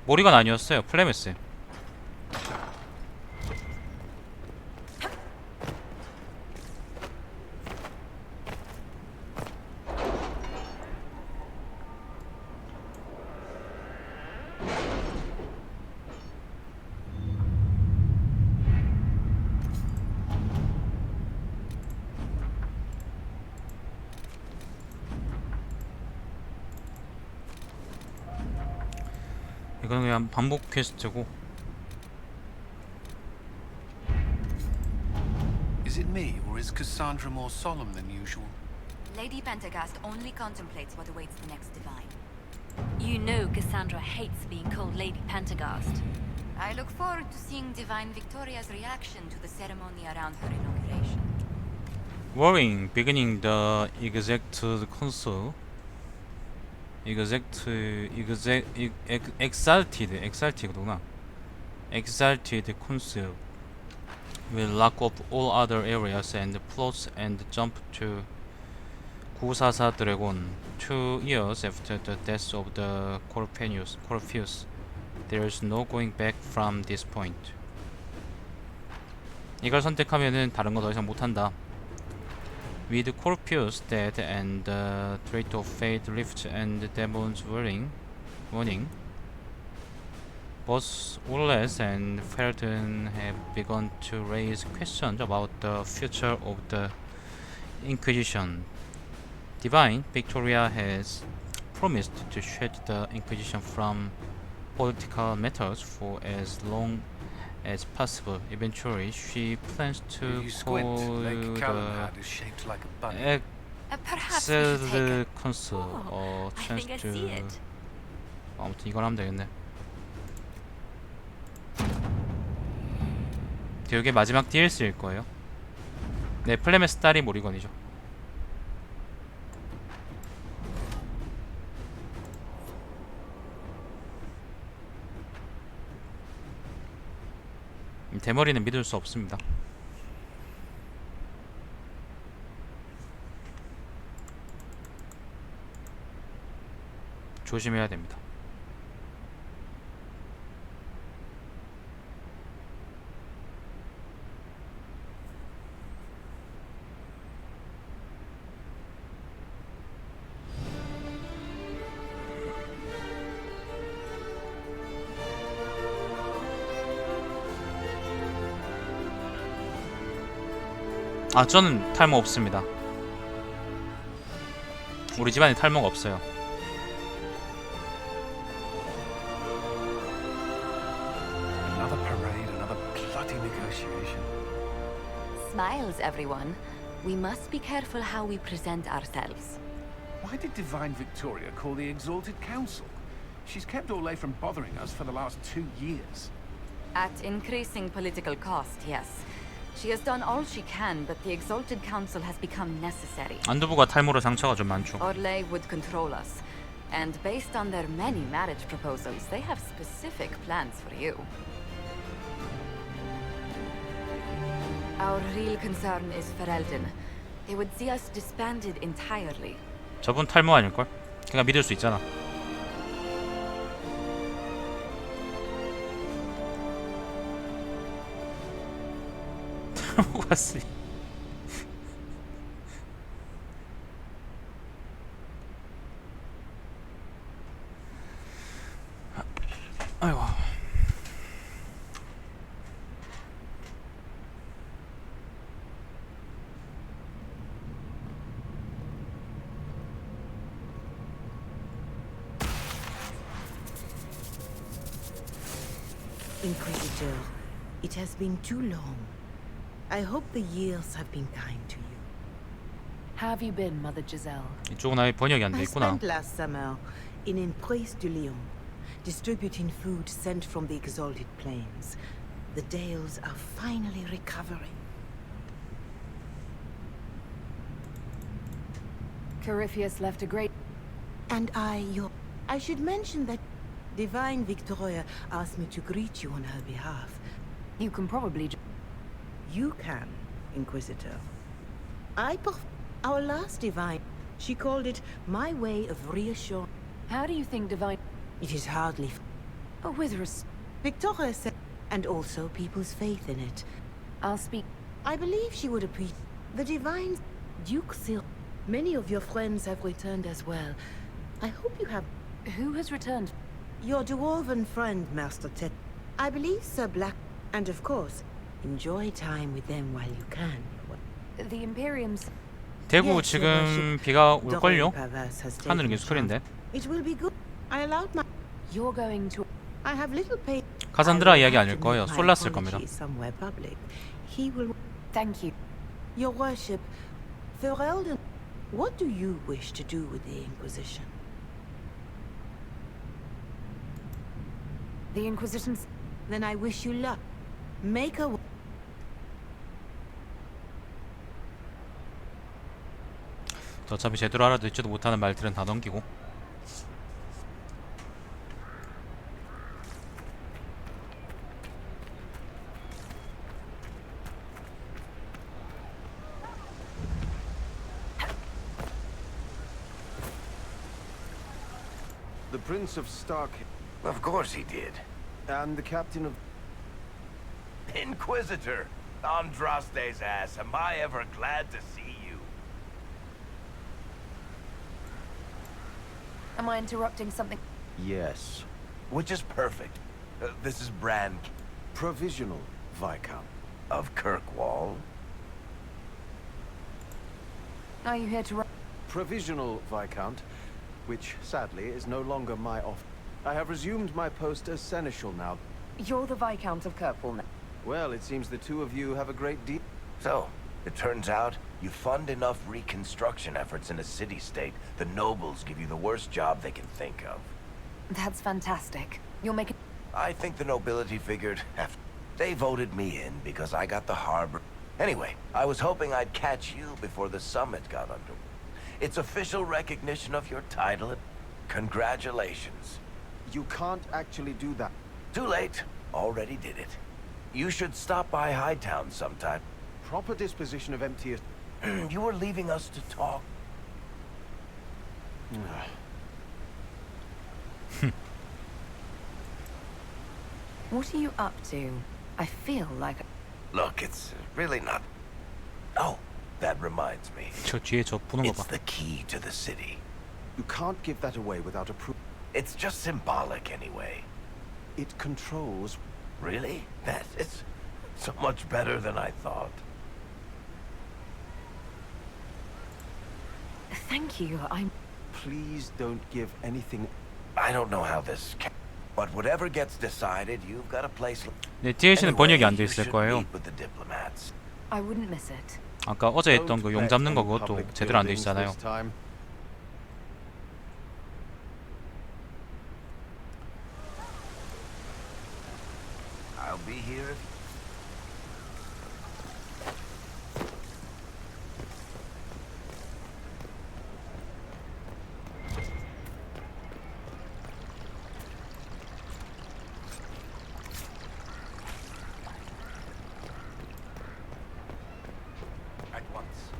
모리건 아니었어요. 플레메스. 이건 그냥 반복 퀘스트고. Is it me, or is Cassandra more solemn than usual? Lady Pentagast only contemplates what awaits the next divine. You know Cassandra hates being called Lady Pentagast. I look forward to seeing Divine Victoria's reaction to the ceremony around her inauguration. Worrying, beginning the exact console. exalted구나. Exalted console will lock up all other areas and plots and jump to 944 Dragon. 2 years after the death of the Corpheus, there is no going back from this point. 이걸 선택하면은 다른 거 더 이상 못한다. With Corpheus dead and the threat of fate lift and the demons warning, both Urles and Felton have begun to raise questions about the future of the Inquisition. Divine Victoria has promised to shield the Inquisition from political matters for as long as possible. Eventually, she plans to If you call squint, Lake the Calamad is shaped like a bunny. Perhaps we should take Excel a... console or I chance think I to. see it. 아무튼 이걸 하면 되겠네. 이게 마지막 DLC일 거예요. 네, 플레메스 딸이 모리건이죠. 대머리는 믿을 수 없습니다. 조심해야 됩니다. 아, 저는 탈모 없습니다. 우리 집안에 탈모가 없어요. Another parade, another bloody negotiation. Smiles, everyone. We must be careful how we present ourselves. Why did Divine Victoria call the Exalted Council? She's kept Orlais from bothering us for the last 2 years. At increasing political cost, yes. She has done all she can, but the Exalted Council has become necessary. 안두부가 탈모로 상처가 좀 많죠. Orlais would control us. And based on their many marriage proposals, they have specific plans for you. Our real concern is Ferelden. They would see us disbanded entirely. 저분 탈모 아닐걸? 그냥 믿을 수 있잖아. 탈모가 쓰. 아이고. Inquisitor, it has been too long. I hope the years have been kind to you. How have you been, Mother Giselle? 이쪽은 아예 번역이 안 돼 I 있구나. spent last summer in Emprise de Lyon, distributing food sent from the exalted plains. The Dales are finally recovering. Corypheus left a great... And I should mention that Divine Victoria asked me to greet you on her behalf. You can probably... You can, Inquisitor. Our last Divine, she called it my way of reassurance. How do you think Divine... It is hardly... With res... Victoria said, and also people's faith in it. I'll speak... I believe she would appreciate the divine Duke Sil. Many of your friends have returned as well. I hope you have Who has returned? your dwarven friend, Master Ted. I believe Sir Black, and of course, enjoy time with them while you can. The Imperium's... 대구 지금 비가 올걸요? Pavas has 하늘은 taken 계속 흐린데. It will be good. I allowed my. You're going to... I have little pay. 카산드라 I will 이야기 have 아닐 to 거예요. make my 솔랐을 겁니다. apologies somewhere public. He will. Thank you. Your worship, Ferelden, what do you wish to do with the Inquisition? The Inquisition's... Then I wish you luck. Make a. 어차피 제대로 알아듣지도 못하는 말들은 다 넘기고. The Prince of Stark... Of course he did. and the Captain of... Inquisitor! Andraste's ass, am I ever glad to see you? Am I interrupting something? Yes. Which is perfect. This is Bran Provisional Viscount. of Kirkwall. Are you here to... Provisional Viscount, which sadly is no longer my office. I have resumed my post as Seneschal now. You're the Viscount of Kirkwall now. Well, it seems the two of you have a great deal. So, it turns out, you fund enough reconstruction efforts in a city-state, the nobles give you the worst job they can think of. That's fantastic. You're making... I think the nobility figured, they voted me in because I got the harbor. Anyway, I was hoping I'd catch you before the summit got underway. It's official recognition of your title. Congratulations. You can't actually do that. Too late. Already did it. You should stop by Hightown sometime. Proper disposition of empty... You were leaving us to talk. What are you up to? I feel like... Look, it's really not... Oh, that reminds me. 저 뒤에 저 보는 거 It's 봐. the key to the city. You can't give that away without approval. It's just symbolic anyway. It controls... Really? That is so much better than I thought. Thank you, I'm... Please don't give anything... I don't know how this can... But whatever gets decided, you've got a place... 네, DLC는 번역이 안 돼 you 있을 should 거예요. meet with the diplomats. I wouldn't miss it. 아까 어제 했던 그 용 Don't 잡는 거 bet on 그것도 public 제대로 안 돼 buildings 있잖아요. this time. I'll be here if... At once.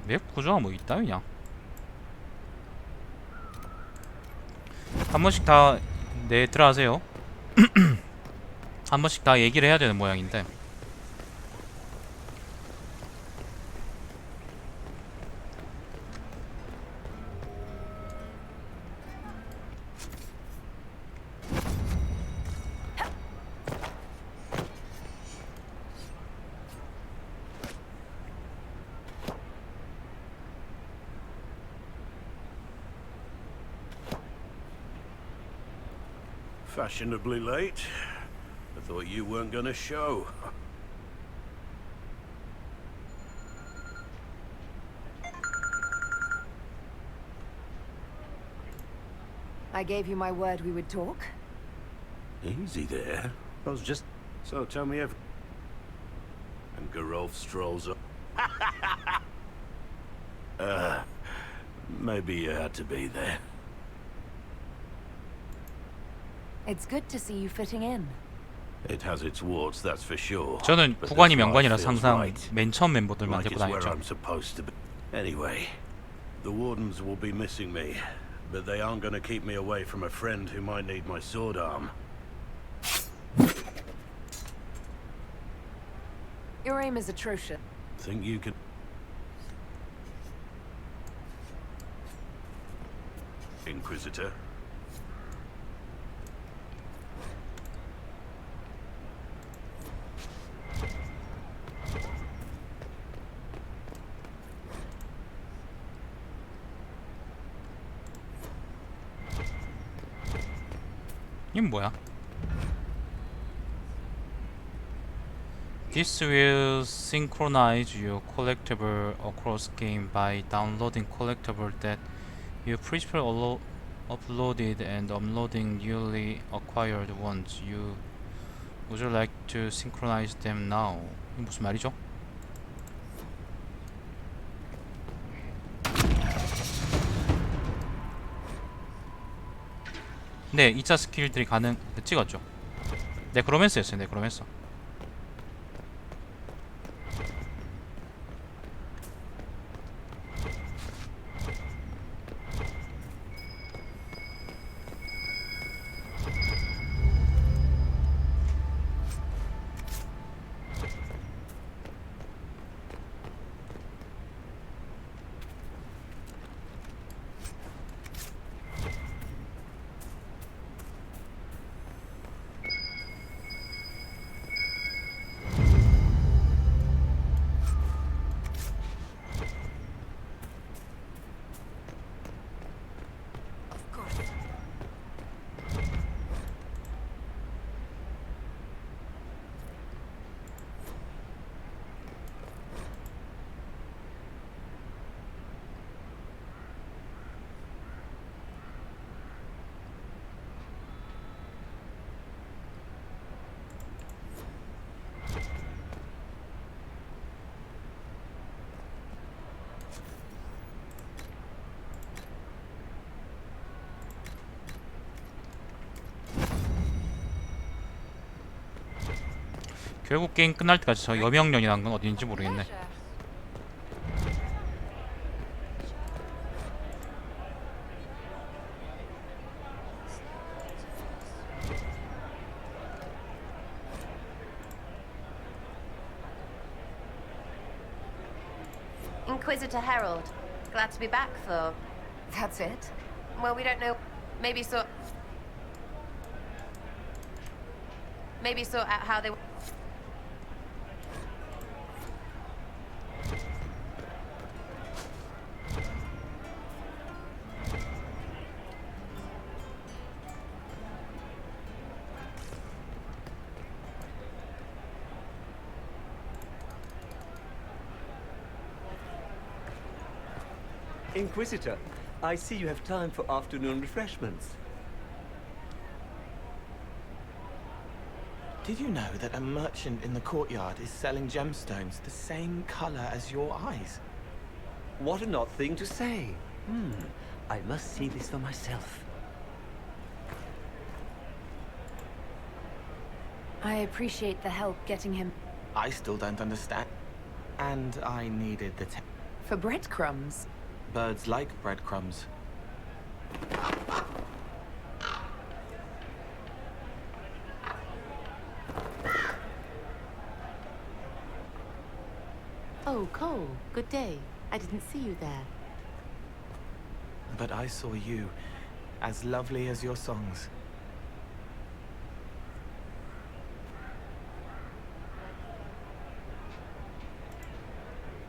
맵 구조가 뭐 있다 그냥. 한 번씩 다 네 들어가세요. 한 번씩 다 얘기를 해야 되는 모양인데. Fashionably late. I thought you weren't gonna show. I gave you my word we would talk. Easy there. I was just... So tell me everything. And Geralf strolls up. Maybe you had to be there. It's good to see you fitting in. It has its warts, that's for sure. 저는 But 구관이 this life 명관이라 feels 항상 right. 맨 처음 멤버들만 Like 데리고 it's where 다녔죠. I'm supposed to be. Anyway, the Wardens will be missing me, but they aren't gonna keep me away from a friend who might need my sword arm. Your aim is atrocious. Think you can... Inquisitor? 이건 뭐야? This will synchronize your collectible across game by downloading collectible that you previously uploaded and uploading newly acquired ones. Would you like to synchronize them now? 이게 무슨 말이죠? 네, 2차 스킬들이 찍었죠. 네크로맨서였어요, 네크로맨서. 결국 게임 끝날 때까지 저 여명령이라는 건 어디인지 모르겠네. Inquisitor Herald. Glad to be back, though. That's it? Well, we don't know. Maybe sort out how they... Inquisitor, I see you have time for afternoon refreshments. Did you know that a merchant in the courtyard is selling gemstones the same color as your eyes? What an odd thing to say. I must see this for myself. I appreciate the help getting him. I still don't understand. And I needed the For breadcrumbs? Birds like breadcrumbs. Oh, Cole, good day. I didn't see you there. But I saw you, as lovely as your songs.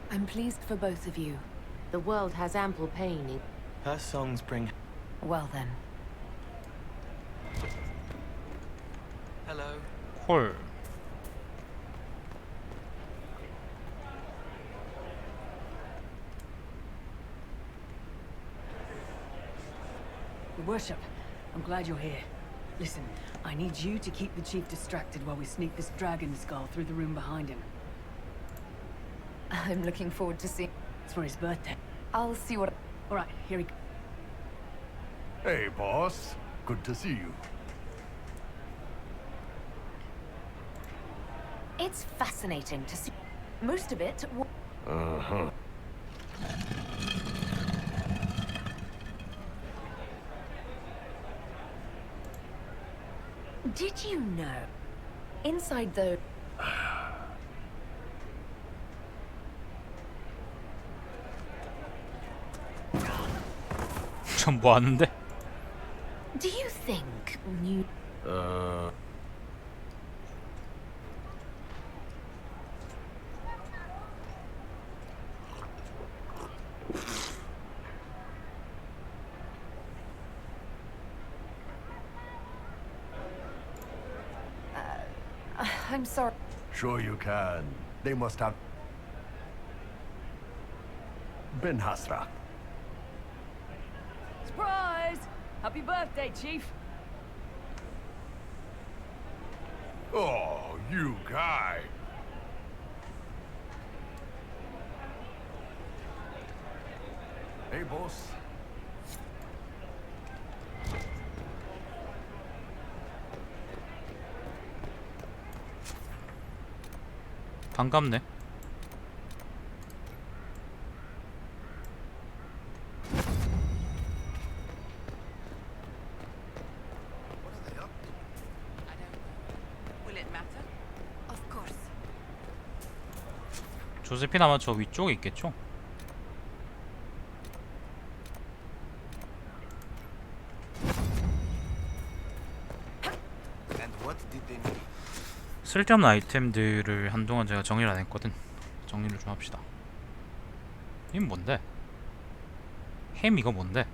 I'm pleased for both of you. The world has ample pain. Her songs bring... Well then. Hello. 콜. Your worship, I'm glad you're here. Listen, I need you to keep the chief distracted while we sneak this dragon skull through the room behind him. I'm looking forward to seeing... It's for his birthday. I'll see what... All right, here he... Hey, boss. Good to see you. It's fascinating to see... Most of it... Uh-huh. Did you know? Inside the... 전 뭐 하는데? Do you think new... I'm sorry. Sure you can. They must have been Hasra. Surprise! Happy birthday, Chief. Oh, you guy. Hey, boss. 반갑네. 조세핀 아마 저 위쪽에 있겠죠? 쓸데없는 아이템들을 한동안 제가 정리를 안 했거든. 정리를 좀 합시다. 이건 뭔데? 햄 이거 뭔데?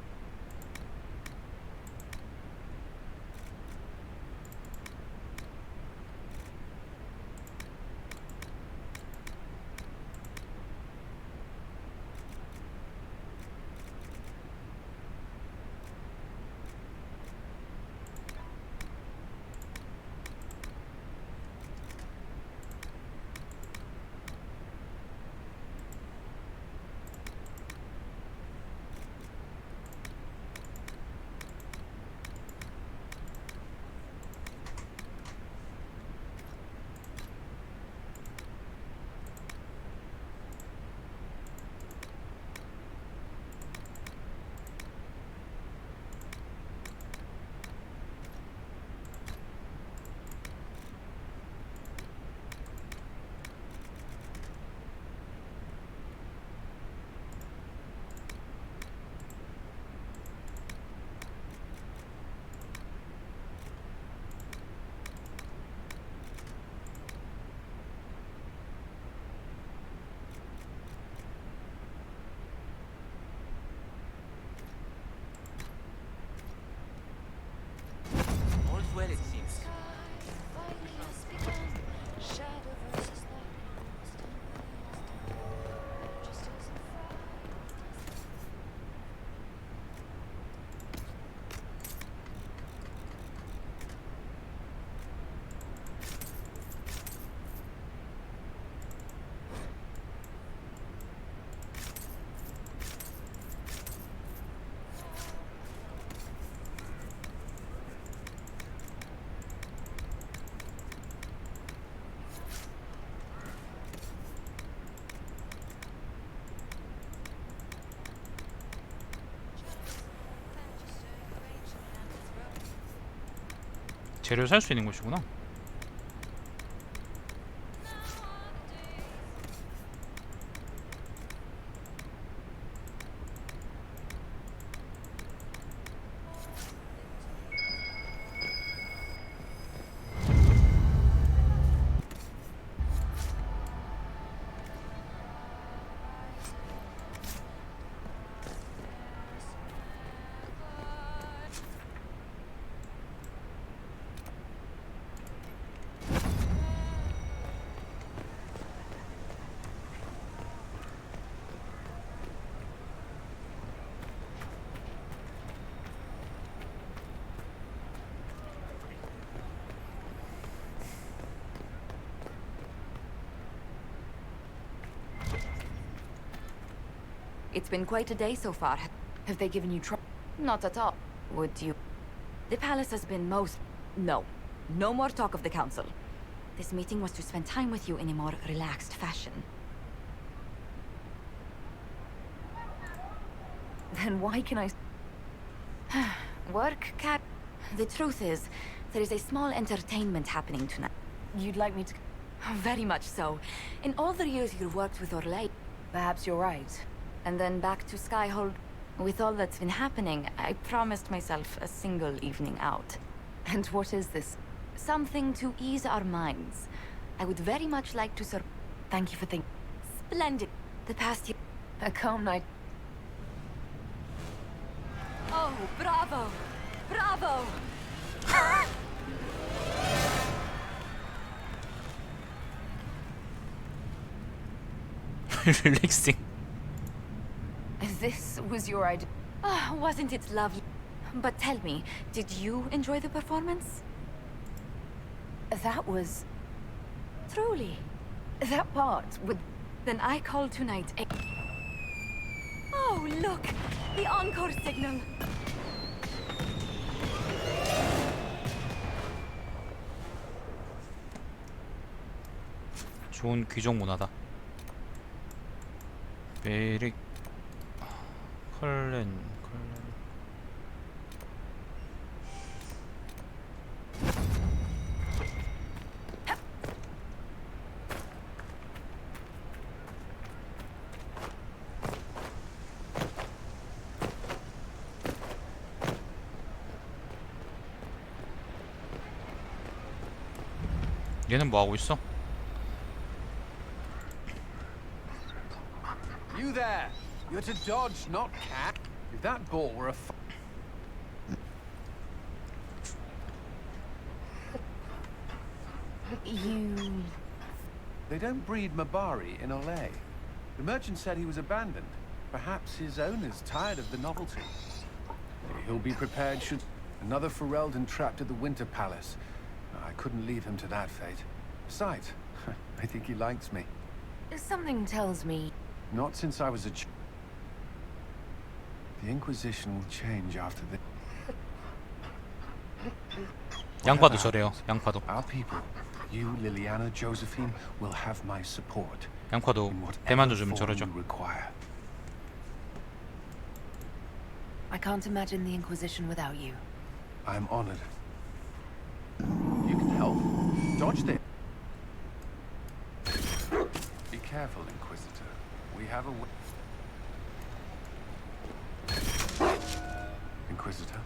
Well, it seems. 재료 살 수 있는 곳이구나. It's been quite a day so far. Have they given you trouble? Not at all. Would you? The palace has been most... No. No more talk of the council. This meeting was to spend time with you in a more relaxed fashion. Then why can I... Work, cat. The truth is, There is a small entertainment happening tonight. You'd like me to... Very much so. In all the years you've worked with Orlais. Perhaps you're right. And then back to Skyhold. With all that's been happening, I promised myself a single evening out. And what is this? Something to ease our minds. I would very much like to Thank you for thinking. Splendid. The past year... A calm night. Oh, bravo! Bravo! Relaxing. This was your idea. Oh, wasn't it lovely? But tell me, did you enjoy the performance? That was... Truly. That part with... Then I call tonight a... Oh, look! The encore signal! 좋은 귀족 문화다. 베릭 컬렌 얘는 뭐 하고 있어? You there! You're to dodge, not cat. If that ball were a You... They don't breed Mabari in Olay. The merchant said he was abandoned. Perhaps his owner's tired of the novelty. He'll be prepared should... Another Ferelden trapped at the Winter Palace. I couldn't leave him to that fate. Besides, I think he likes me. Something tells me... Not since I was a ch... The Inquisition will change after this. 양파도 저래요. 양파도. Our people, you, Liliana, Josephine, will have my support. 양파도 대만도 좀 저러죠. I can't imagine the Inquisition without you. I'm honored. You can help. Dodge this. Be careful, Inquisitor. We have a... Inquisitor?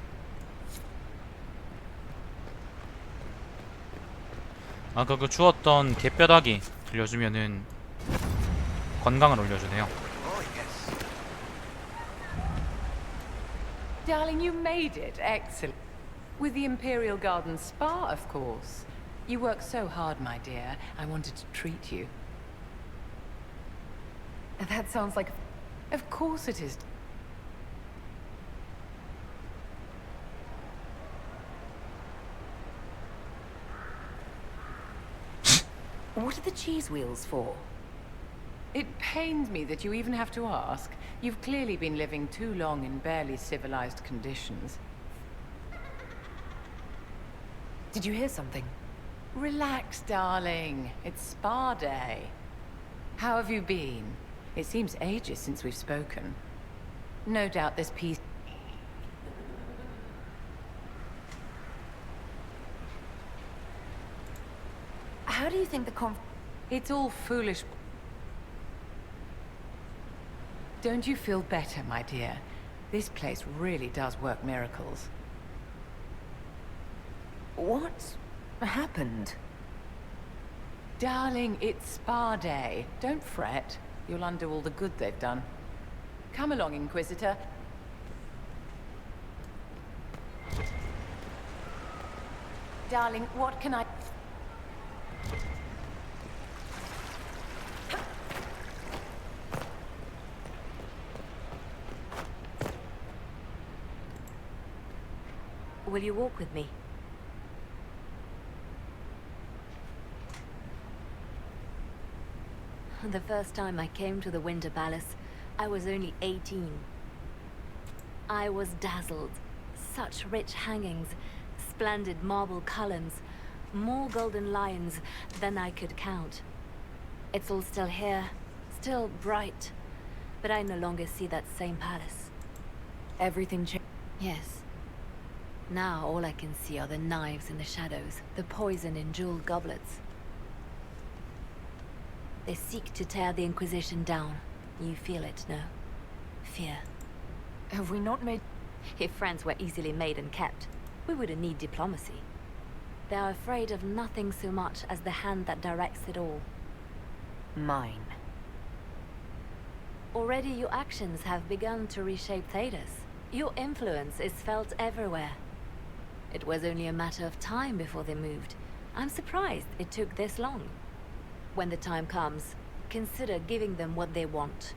아까 그 주웠던 개뼈다귀 들려주면은 건강을 올려주네요. Darling, you made it. Excellent. With the Imperial Garden Spa, of course. You worked so hard, my dear. I wanted to treat you. That sounds like... Of course it is. What are the cheese wheels for? It pains me that you even have to ask. You've clearly been living too long in barely civilized conditions. Did you hear something? Relax, darling. It's spa day. How have you been? It seems ages since we've spoken. No doubt this piece... How do you think the It's all foolish. Don't you feel better, my dear? This place really does work miracles. What happened? Darling, it's spa day. Don't fret. You'll undo all the good they've done. Come along, Inquisitor. Darling, what can I... Will you walk with me? The first time I came to the Winter Palace, I was only 18. I was dazzled. Such rich hangings, splendid marble columns, more golden lions than I could count. It's all still here, still bright, but I no longer see that same palace. Everything changed? Yes. Now all I can see are the knives in the shadows, the poison in jeweled goblets. They seek to tear the Inquisition down. You feel it, no? Fear. Have we not made... If friends were easily made and kept, we wouldn't need diplomacy. They are afraid of nothing so much as the hand that directs it all. Mine. Already your actions have begun to reshape Thedas. Your influence is felt everywhere. It was only a matter of time before they moved. I'm surprised it took this long. When the time comes, consider giving them what they want.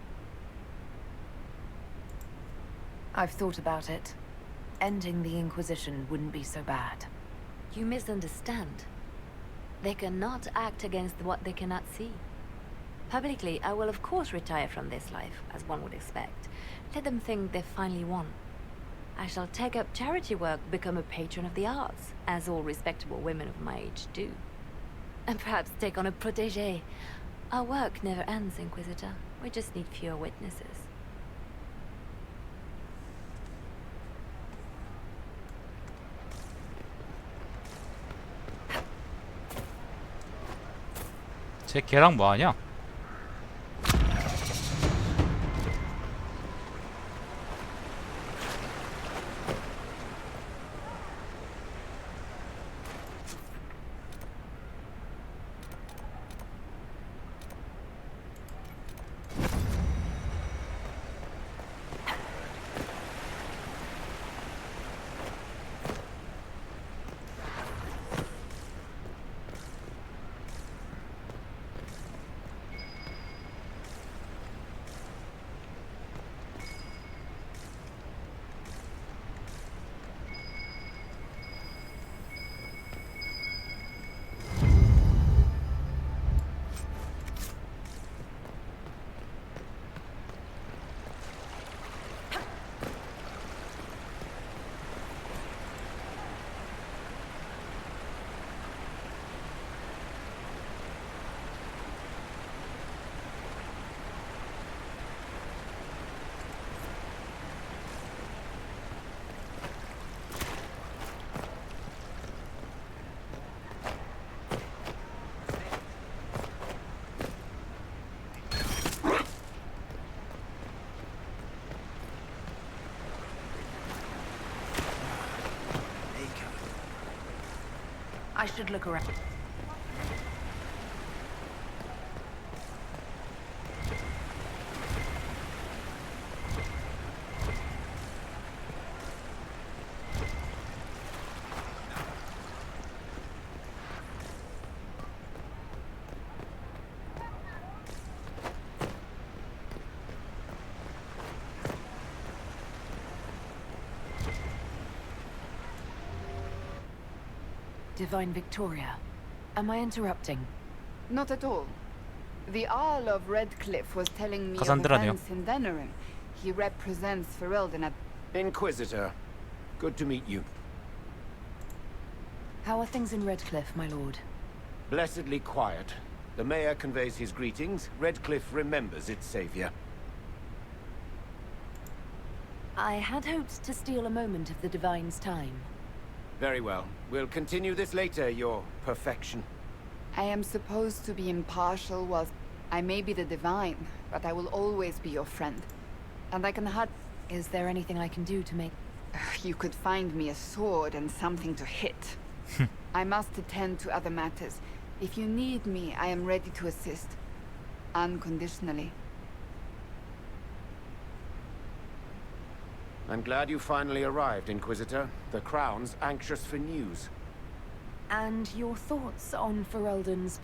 I've thought about it. Ending the Inquisition wouldn't be so bad. You misunderstand. They cannot act against what they cannot see. Publicly, I will of course retire from this life, as one would expect. Let them think they've finally won. I shall take up charity work, become a patron of the arts, as all respectable women of my age do. And perhaps take on a protégé. Our work never ends, Inquisitor. We just need fewer witnesses. 쟤 걔랑 뭐하냐? I should look around. Divine Victoria, am I interrupting? Not at all. The Earl of Redcliffe was telling me of 가산드라네요. events in Denerim. He represents Ferelden at... Inquisitor, good to meet you. How are things in Redcliffe, my lord? Blessedly quiet. The mayor conveys his greetings. Redcliffe remembers its savior. I had hoped to steal a moment of the Divine's time. Very well. We'll continue this later, your perfection. I am supposed to be impartial whilst... I may be the Divine, but I will always be your friend. And I can hard... Is there anything I can do to make... You could find me a sword and something to hit. I must attend to other matters. If you need me, I am ready to assist. Unconditionally. I'm glad you finally arrived, Inquisitor. The Crown's anxious for news. And your thoughts on Ferelden's...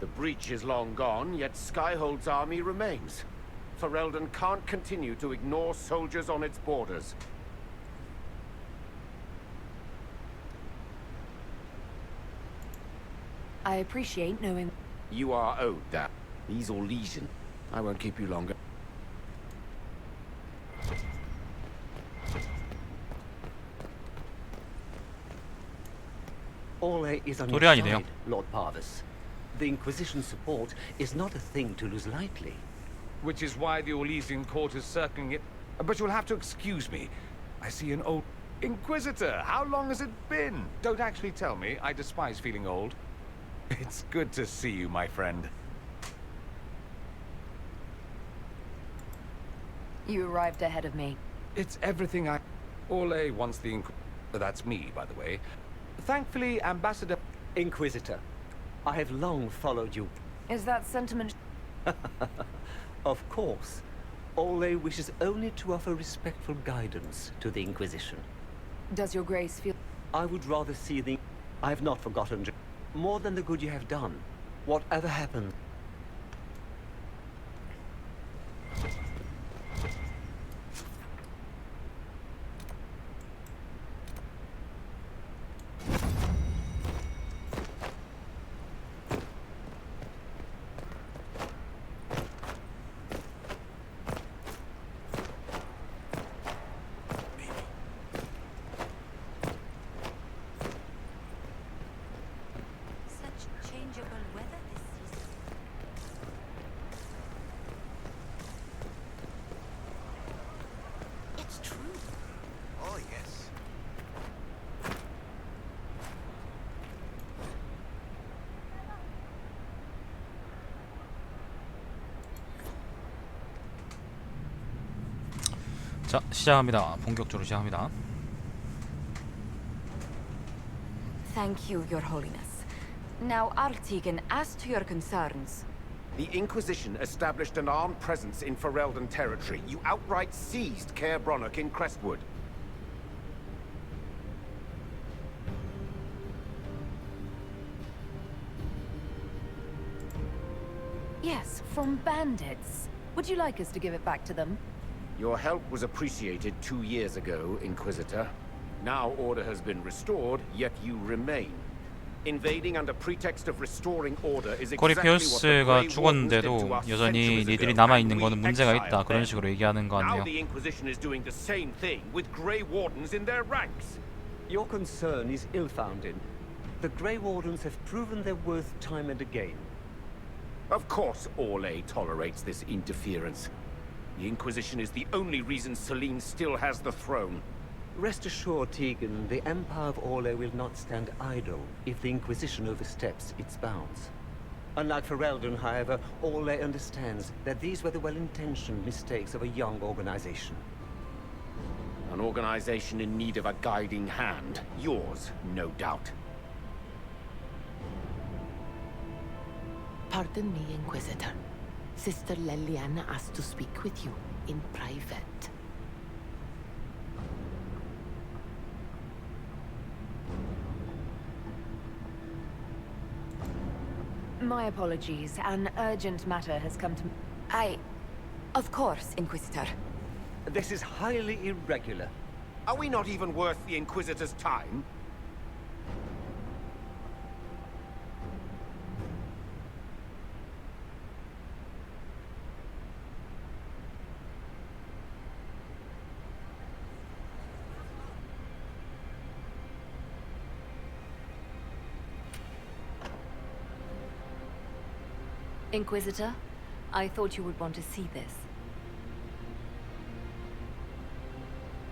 The breach is long gone, yet Skyhold's army remains. Ferelden can't continue to ignore soldiers on its borders. I appreciate knowing... You are owed that. These all legion. I won't keep you longer. Orlais is on your 도리안이네요. side, Lord Parvis. The Inquisition's support is not a thing to lose lightly. Which is why the Orlesian court is circling it. But you'll have to excuse me. I see an old... Inquisitor, how long has it been? Don't actually tell me. I despise feeling old. It's good to see you, my friend. You arrived ahead of me. It's everything I... Ole wants the That's me, by the way. Thankfully, Ambassador... Inquisitor, I have long followed you. Is that sentiment... Of course. Ole wishes only to offer respectful guidance to the Inquisition. Does your grace feel... I would rather see the... I have not forgotten more than the good you have done. Whatever happens... 자, 시작합니다. 본격적으로 시작합니다. Thank you, Your Holiness. Now, Artigan, as to your concerns... The Inquisition established an armed presence in Ferelden territory. You outright seized Caer Bronach in Crestwood. Yes, from bandits. Would you like us to give it back to them? Your help was appreciated 2 years ago, Inquisitor. Now order has been restored, yet you remain. Invading under pretext of restoring order is 코리 exactly what the 피어스가 Grey Wardens did to 죽었는데도 us 여전히 centuries 니들이 ago, 남아 and 있는 we 거는 문제가 있다. exiled 그런 them. 식으로 얘기하는 거 Now 같네요. the Inquisition is doing the same thing with Grey Wardens in their ranks. Your concern is ill-founded. The Grey Wardens have proven their worth time and again. Of course Orlais tolerates this interference. The Inquisition is the only reason Selene still has the throne. Rest assured, Tegan, the Empire of Orlais will not stand idle if the Inquisition oversteps its bounds. Unlike Ferelden, however, Orlais understands that these were the well-intentioned mistakes of a young organization. An organization in need of a guiding hand. Yours, no doubt. Pardon me, Inquisitor. Sister Leliana asked to speak with you in private. My apologies. An urgent matter has come to... Of course, Inquisitor. This is highly irregular. Are we not even worth the Inquisitor's time? Inquisitor, I thought you would want to see this.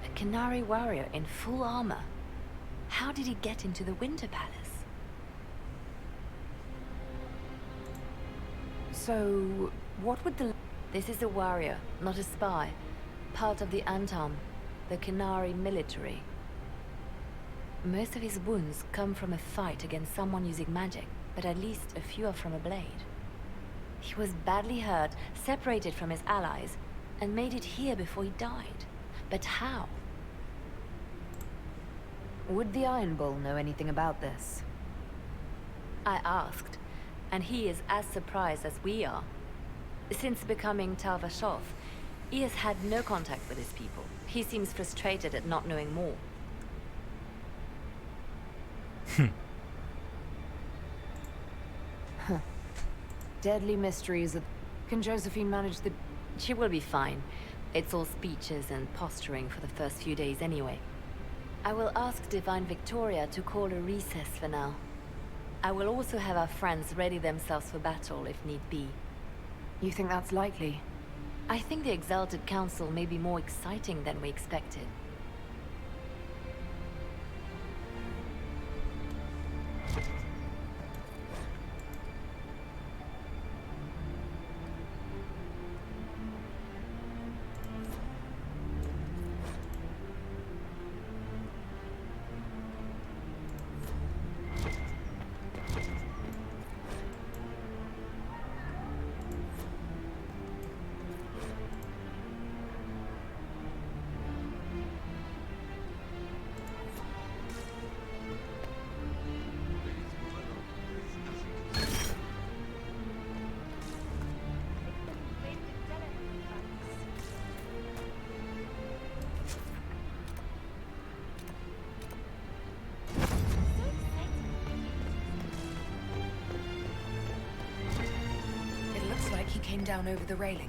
A Canary warrior in full armor. How did he get into the Winter Palace? So, what would the... This is a warrior, not a spy. Part of the Antam, the Canary military. Most of his wounds come from a fight against someone using magic, but at least a few are from a blade. He was badly hurt, separated from his allies, and made it here before he died. But how? Would the Iron Bull know anything about this? I asked, and he is as surprised as we are. Since becoming Talvashov, he has had no contact with his people. He seems frustrated at not knowing more. Deadly mysteries of... Can Josephine manage the... She will be fine. It's all speeches and posturing for the first few days anyway. I will ask Divine Victoria to call a recess for now. I will also have our friends ready themselves for battle if need be. You think that's likely? I think the Exalted Council may be more exciting than we expected. down over the railing.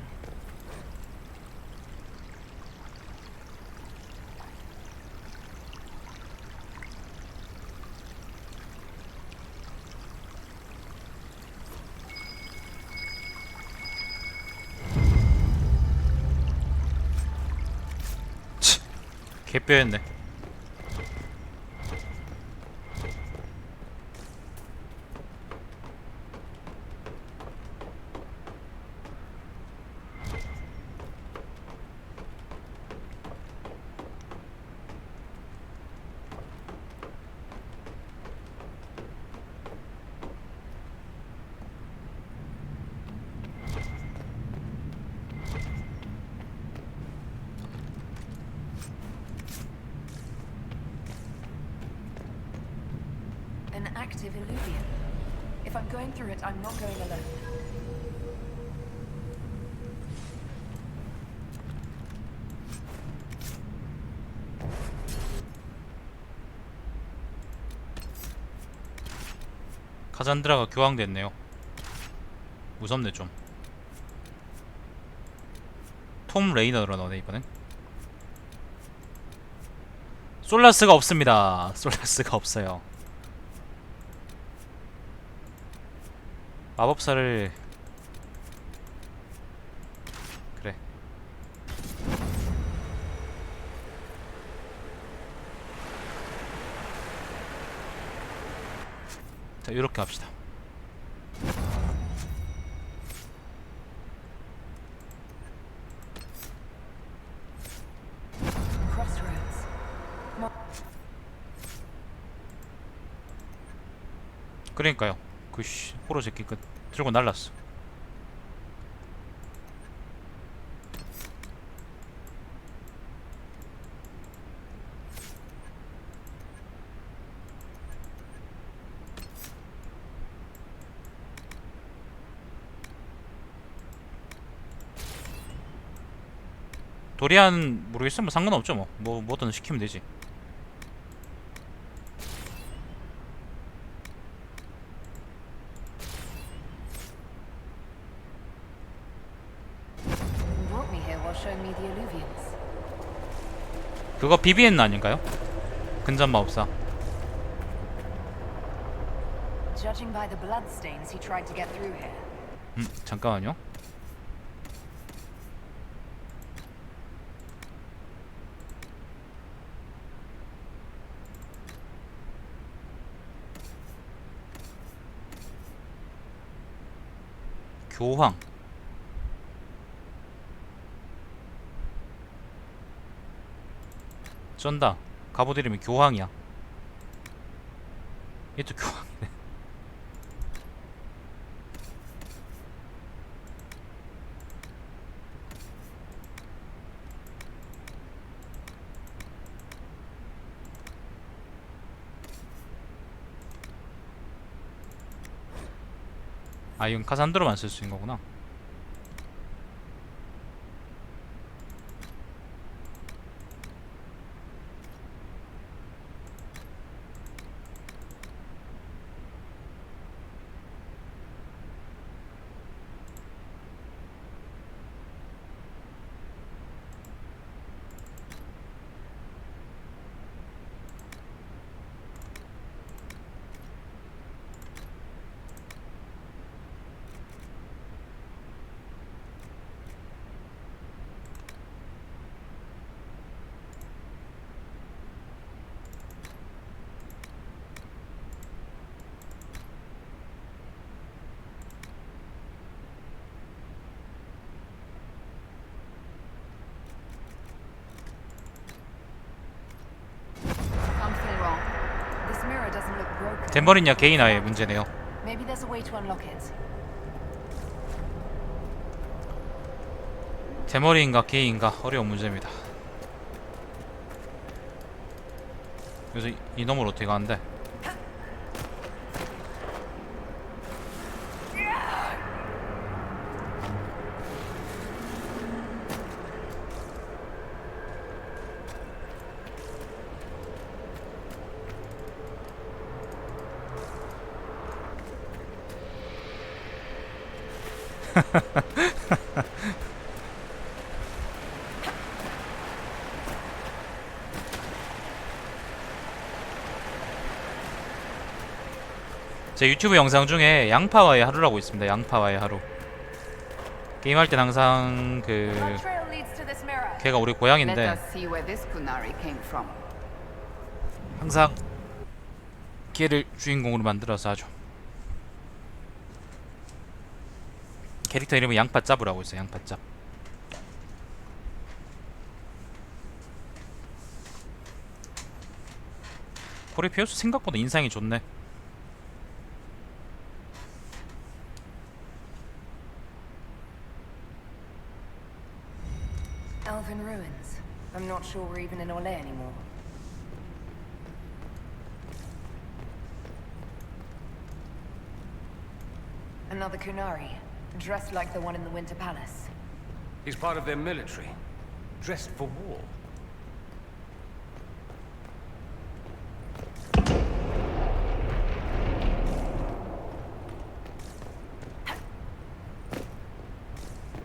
개뼈였네. An active illuvian. If I'm going through it, I'm not going alone. 카산드라가 교황됐네요. 무섭네 좀. 톰 레이너로 나오네 이번엔. 솔라스가 없습니다. 솔라스가 없어요. 마법사를 그래. 자, 이렇게 합시다. Crossroads. 그러니까요. 그 호로 새끼 그 들고 날랐어. 도리안 모르겠으면 뭐 상관없죠. 뭐든 시키면 되지. Brought me here while showing me the illuvians. 그거 BBN 아닌가요? 근접 마법사. Judging by the bloodstains, he tried to get through here. 잠깐만요. 교황. 쩐다. 갑옷 이름이 교황이야. 얘도 교황이네. 아, 이건 카산드로만 쓸 수 있는 거구나. Something wrong. This mirror doesn't look broken. 덴버린야 개인화의 문제네요. Maybe there's a way to unlock it. 대머리인가 게이인가 어려운 문제입니다. 그래서 이놈을 어떻게 가는데? 제 유튜브 영상 중에 양파와의 하루라고 있습니다. 양파와의 하루. 게임할 땐 항상 그 걔가 우리 Let 고양인데 us see where this kunari came from. 항상 걔를 주인공으로 만들어서 하죠. 캐릭터 이름은 양파짭이라고 있어요. 양파짭. 코리피우스 생각보다 인상이 좋네. Elven ruins. I'm not sure we're even in Orlais anymore. Another Kunari, dressed like the one in the Winter Palace. He's part of their military, dressed for war.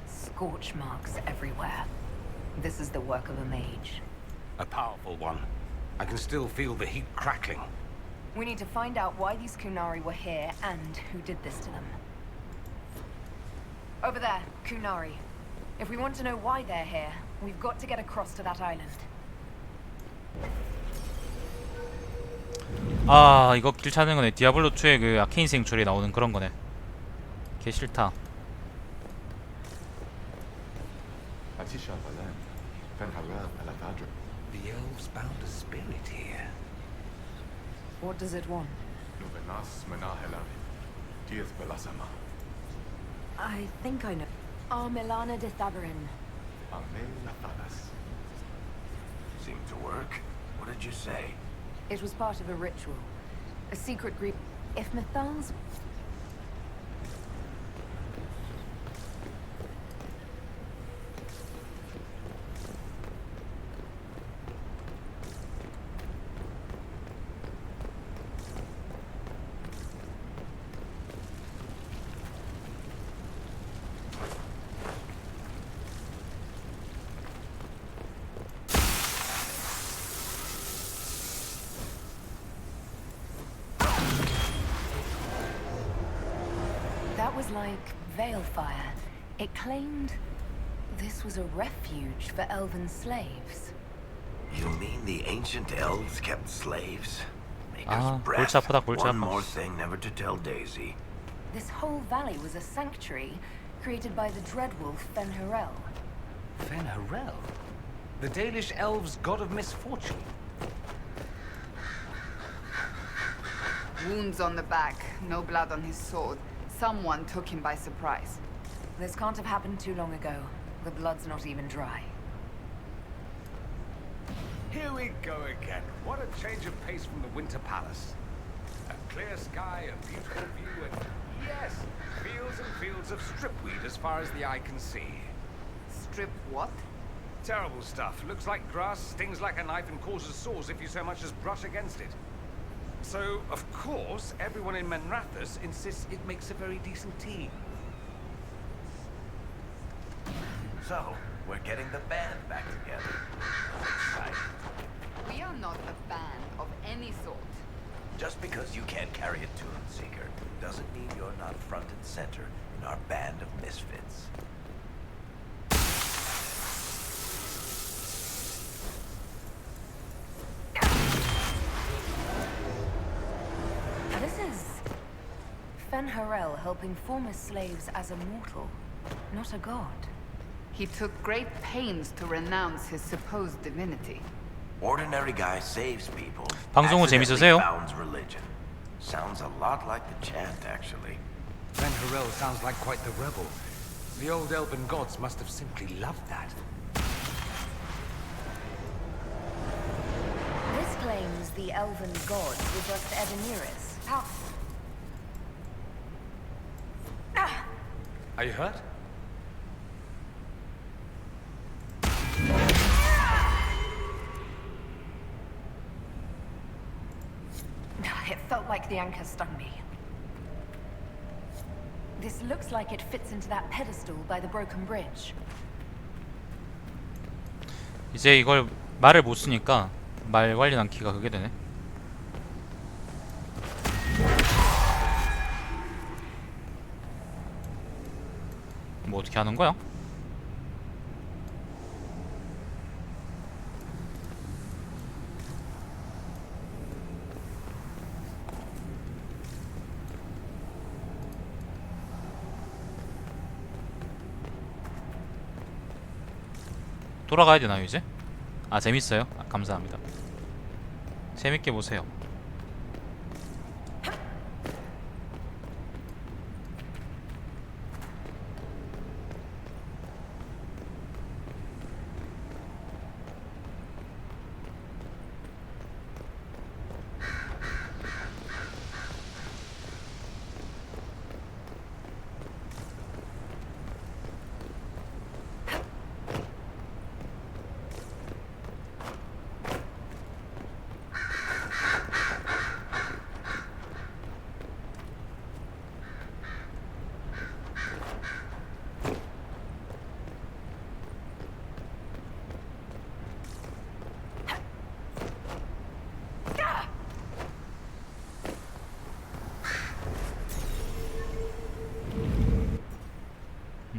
Scorch marks everywhere. This is the work of a mage. A powerful one. I can still feel the heat crackling. We need to find out why these Kunari were here and who did this to them. Over there, Kunari. If we want to know why they're here, we've got to get across to that island. 아 이거 길 찾는 거네. 디아블로 2의 그 아케인 생출에 나오는 그런 거네. 개 싫다. The elves bound a spirit here. What does it want? I think I know. Armilana de Thabarin. Seemed to work. What did you say? It was part of a ritual. A secret Greek. If Mythals... That was like Veilfire. It claimed this was a refuge for elven slaves. You mean the ancient elves kept slaves? Maker's 아, breath. 골치 아프다, 골치 One 아파. more thing never to tell Daisy. This whole valley was a sanctuary created by the dreadwolf Fen'Harel. Fen'Harel? The Dalish elves' god of misfortune. Wounds on the back, no blood on his sword. Someone took him by surprise. This can't have happened too long ago. The blood's not even dry. Here we go again. What a change of pace from the Winter Palace. A clear sky, a beautiful view, and yes, fields and fields of stripweed as far as the eye can see. Strip what? Terrible stuff. Looks like grass, stings like a knife, and causes sores if you so much as brush against it. So, of course, everyone in Menrathus insists it makes a very decent tea. So, we're getting the band back together. Exciting. We are not a band of any sort. Just because you can't carry a tune, Seeker, doesn't mean you're not front and center in our band of misfits. This is Fen'Harel helping former slaves as a mortal, not a god. He took great pains to renounce his supposed divinity. Ordinary guy saves people. 방송 후 재밌으세요? Founds religion. Sounds a lot like the chant, actually. Fen'Harel sounds like quite the rebel. The old elven gods must have simply loved that. This claims the elven gods were just Ebeneris. How? Are you hurt? It felt like the anchor stung me. This looks like it fits into that pedestal by the broken bridge. 이제 이걸 말을 못 쓰니까 말 관련한 키가 그게 되네. 뭐 어떻게 하는 거야? 돌아가야 되나요 이제? 아 재밌어요? 아, 감사합니다. 재밌게 보세요.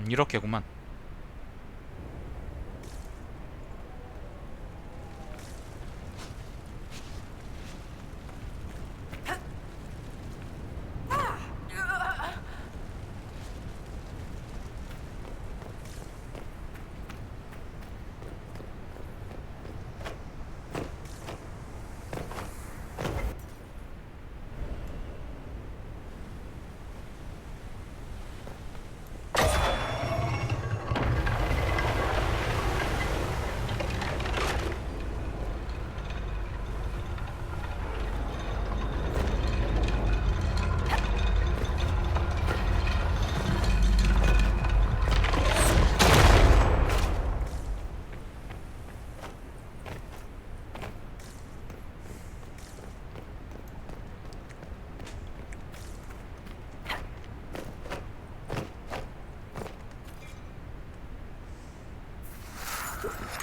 이렇게구만.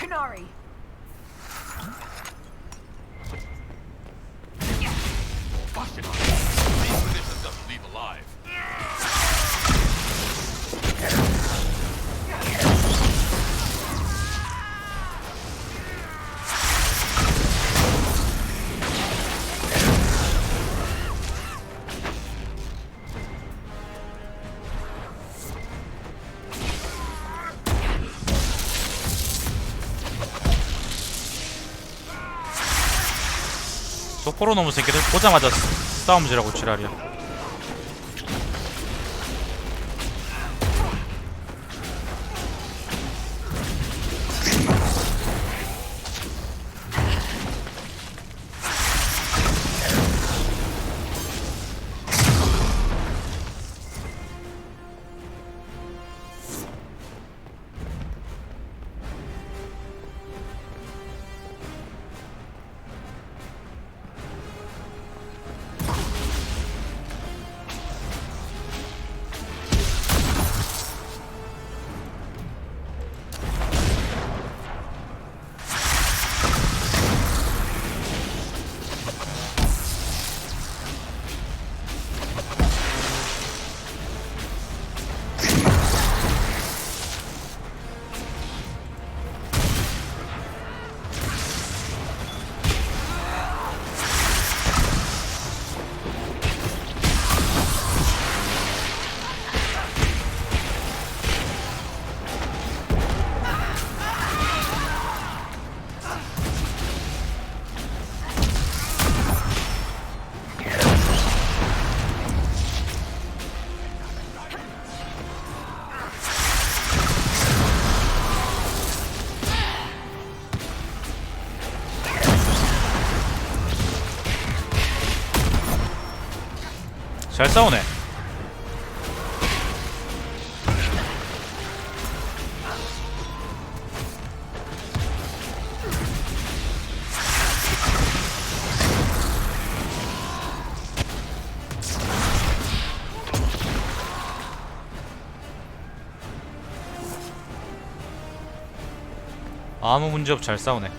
Canary! Busted on. These positions doesn't leave alive. 소포로 놈의 새끼들 보자마자 싸움질하고 지랄이야. 잘 싸우네. 아무 문제 없이 잘 싸우네.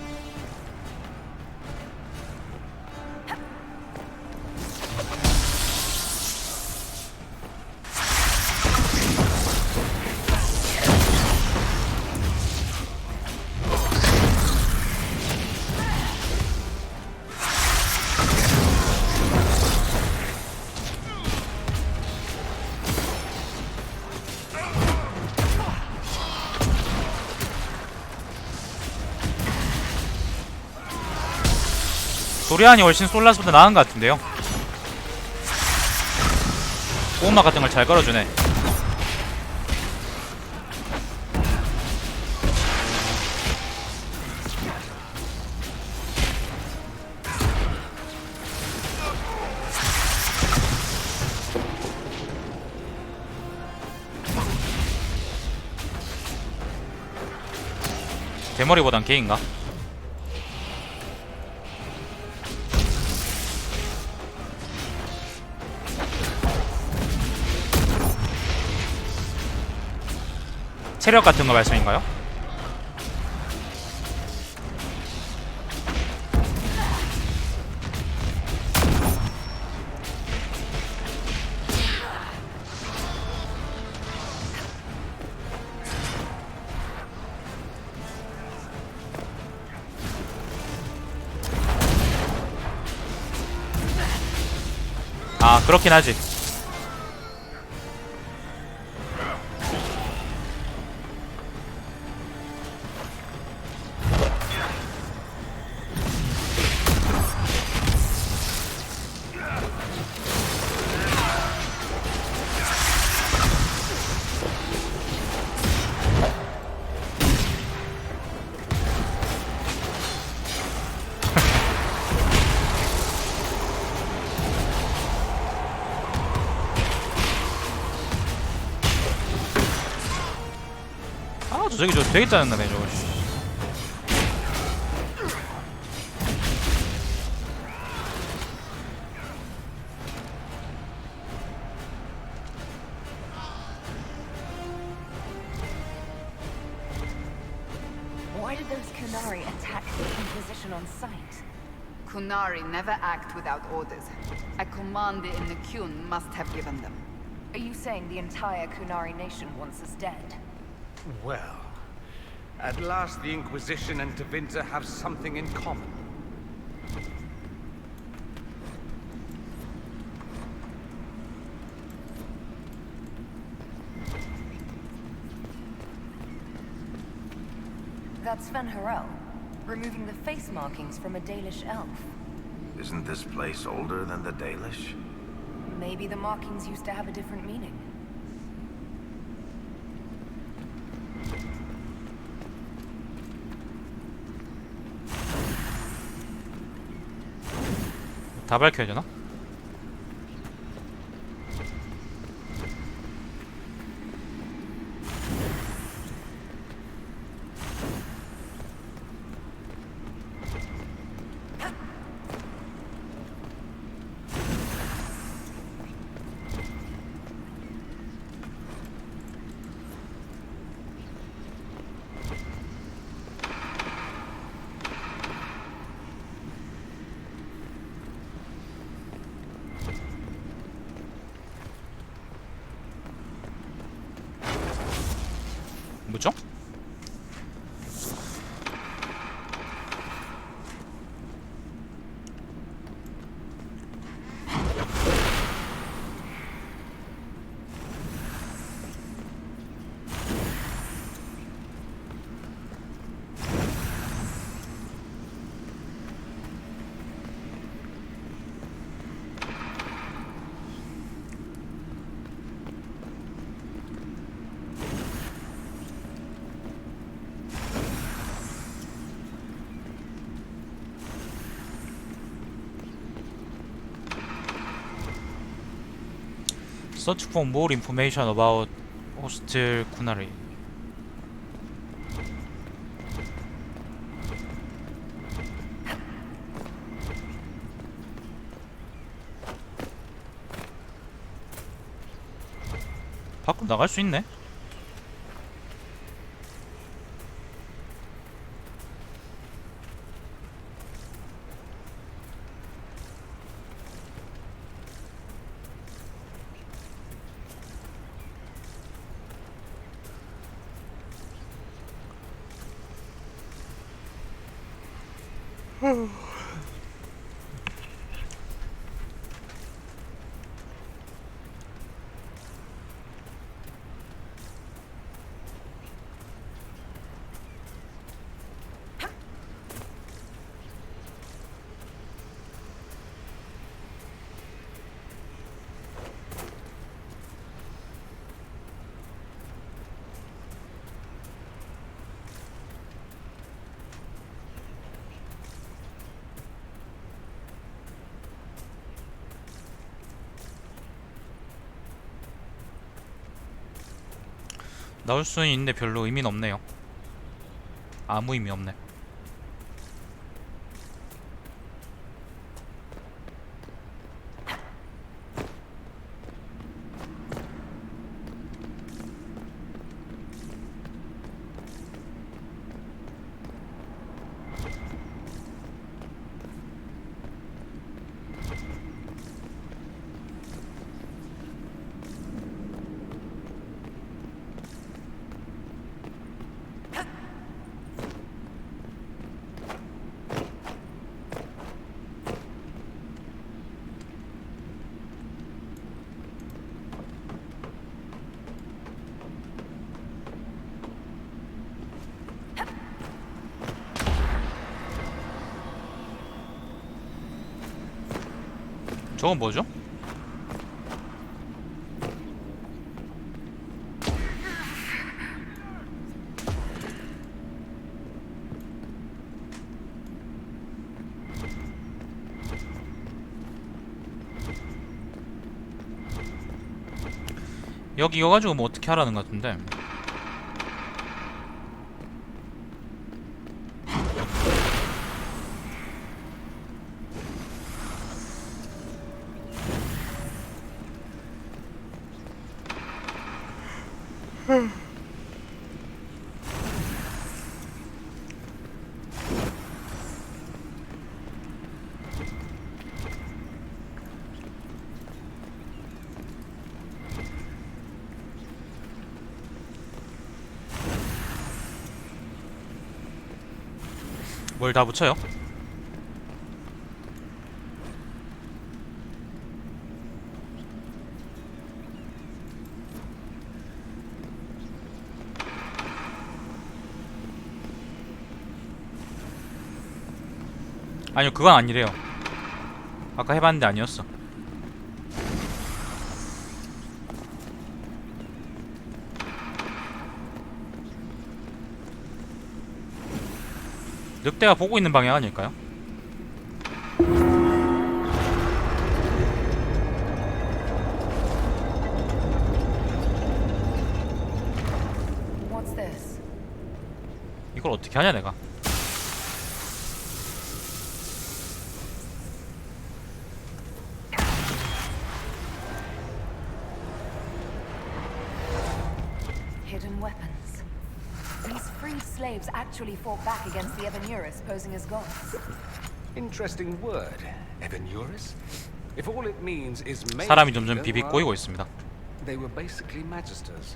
도리안이 훨씬 솔라스보다 나은 것 같은데요. 보호막 같은 걸 잘 걸어주네. 대머리보단 개인가? 체력 같은 거 말씀인가요? 아, 그렇긴 하지. 저기 저 되게 짜증나네 저거. Why did those Kunari attack the Inquisition on sight? Kunari never act without orders. A commander in the Qun must have given them. Are you saying the entire Kunari nation wants us dead? Well, at last the Inquisition and Tevinter have something in common. That's Sven Harel, removing the face markings from a Dalish elf. Isn't this place older than the Dalish? Maybe the markings used to have a different meaning. 다 밝혀야 되나? 뭐죠? Search for more information about Hostel Kunari. 밖으로 나갈 수 있네. 나올 수는 있는데 별로 의미는 없네요. 아무 의미 없네. 저건 뭐죠? 여기 이거 가지고 뭐 어떻게 하라는 것 같은데. 뭘 다 붙여요? 아니요, 그건 아니래요. 아까 해봤는데 아니었어. 늑대가 보고 있는 방향 아닐까요? What's this? 이걸 어떻게 하냐 내가. Hidden weapons. These freed slaves actually fought back against the Evanuris, posing as gods. Interesting word, Evanuris. If all it means is made 사람이 점점 heathen, 비비 well, 꼬이고 있습니다. they were basically magisters.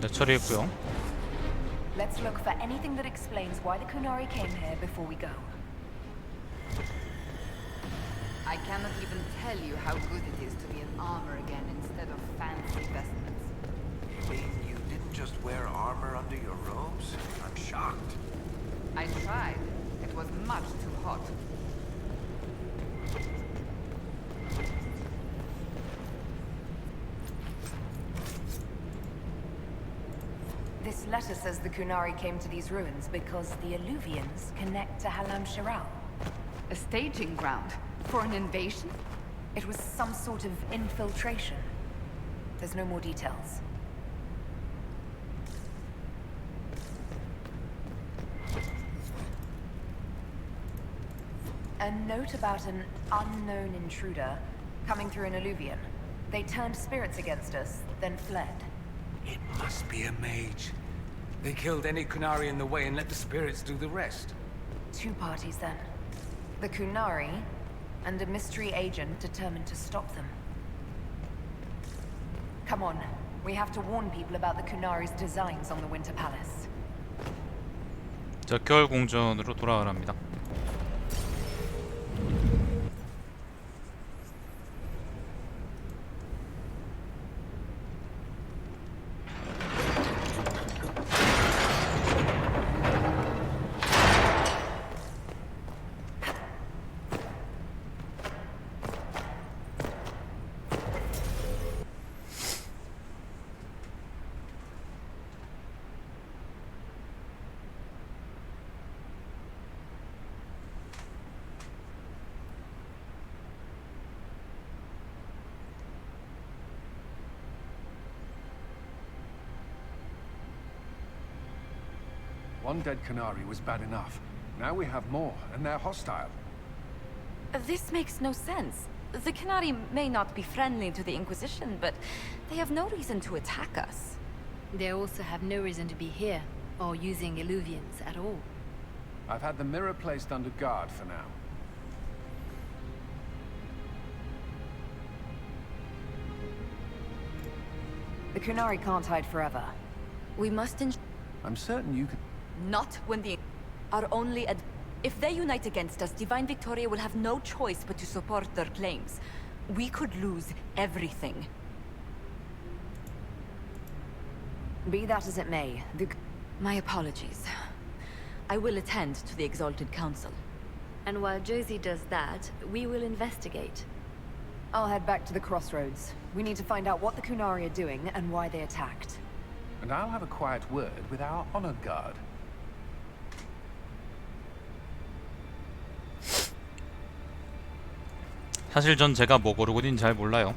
네, 처리했고요. Let's look for anything that explains why the Kunari came here before we go. I cannot even tell you how good it is to be in armor again instead of fancy vestments. You mean you didn't just wear armor under your robes? I'm shocked. I tried. It was much too hot. This letter says the Kunari came to these ruins because the Alluvians connect to Halam Shiral. A staging ground for an invasion? It was some sort of infiltration. There's no more details. A note about an unknown intruder coming through an alluvion. They turned spirits against us, then fled. It must be a mage. They killed any Kunari in the way and let the spirits do the rest. Two parties then. The Kunari, and a mystery agent determined to stop them. Come on. We have to warn people about the Kunari's designs on the Winter Palace. 자, 겨울 공전으로 돌아가랍니다. One dead Kunari was bad enough. Now we have more, and they're hostile. This makes no sense. The Kunari may not be friendly to the Inquisition, but they have no reason to attack us. They also have no reason to be here, or using illuvians at all. I've had the mirror placed under guard for now. The Kunari can't hide forever. We must I'm certain you could... Not when the... Our only If they unite against us, Divine Victoria will have no choice but to support their claims. We could lose everything. Be that as it may, My apologies. I will attend to the Exalted Council. And while Josie does that, we will investigate. I'll head back to the crossroads. We need to find out what the Kunari are doing and why they attacked. And I'll have a quiet word with our honor guard. 사실 전 제가 뭐 고르고 있는지 잘 몰라요.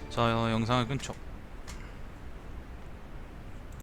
자, 영상을 끊죠.